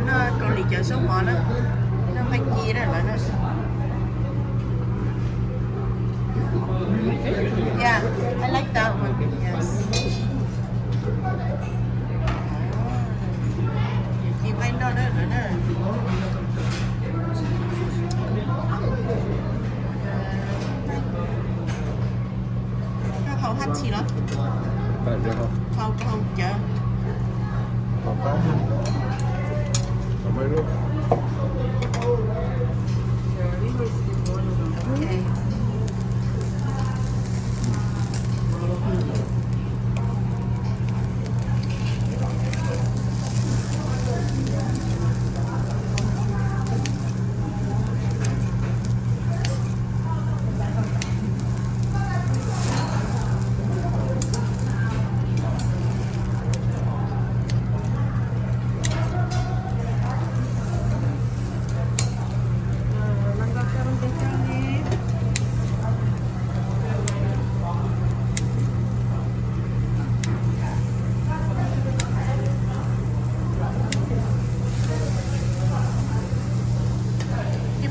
nó con lì chợ số 1 đó, nó phải chia đó là nó. Yeah, I like that one. Yes. Chị quay nó đó nữa nè. Nó không hát gì đó. Bạn được không? Không chợ. Không có. Không mấy lúc. Okay.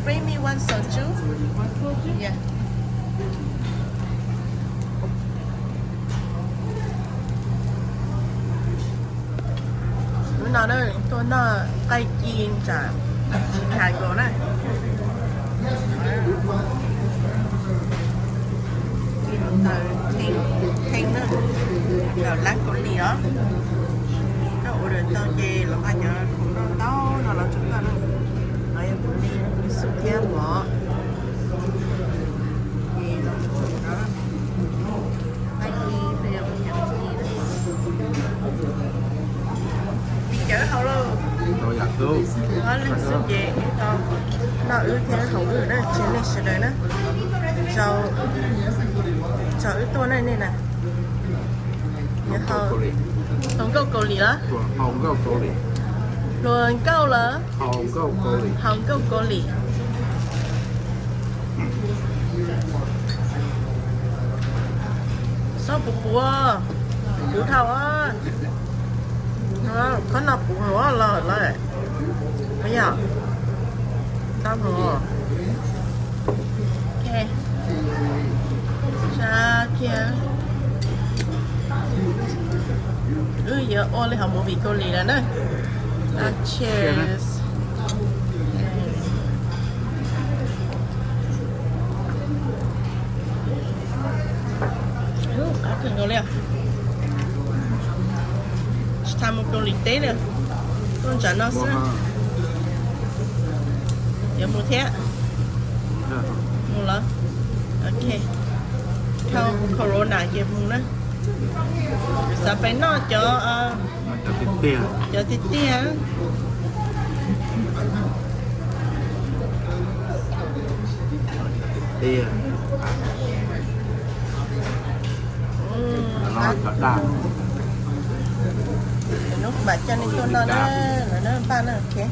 Bring me one soju. One soju? Yeah. Nó đây, tôi nó cây chiên chả hạt gỗ này. Thanh nữa, rồi lá cổ lì đó. Cái ổ đường tao chê là bao nhiêu cũng đâu đâu, nó là chúng ta đó. Nói em cũng đi sụp theo bỏ. Thì nó đó. Ai đi bây giờ mình nhận gì đó. Đi chở hậu luôn. Rồi dạ luôn. Nó lên sụp về nó ướt theo hậu ướt đó, trên này sẽ đời đó. Cho ướt tôi này nè. Nhớ hậu. Không có cầu lì đó. Không có cầu lì. Luôn câu là Không có cầu lì. không có cầu lì. Sao bù thao á. Có nào bù nữa là lại. Bây giờ. Tao rồi. Ok. Cha kia. Giờ ô lên học một vị cầu lì là nữa. Cheers. Cá thịt ngon liền. Tham một tô lịch tế nè. Con chả nó xưa. Giờ mua thế. Mua lắm. Ok. Theo corona kia mua nữa. Sao phải nó cho Tiền. cho tí tia. Tiền. Nó thật đà. Lúc bà cho nên con nó ba nó ok.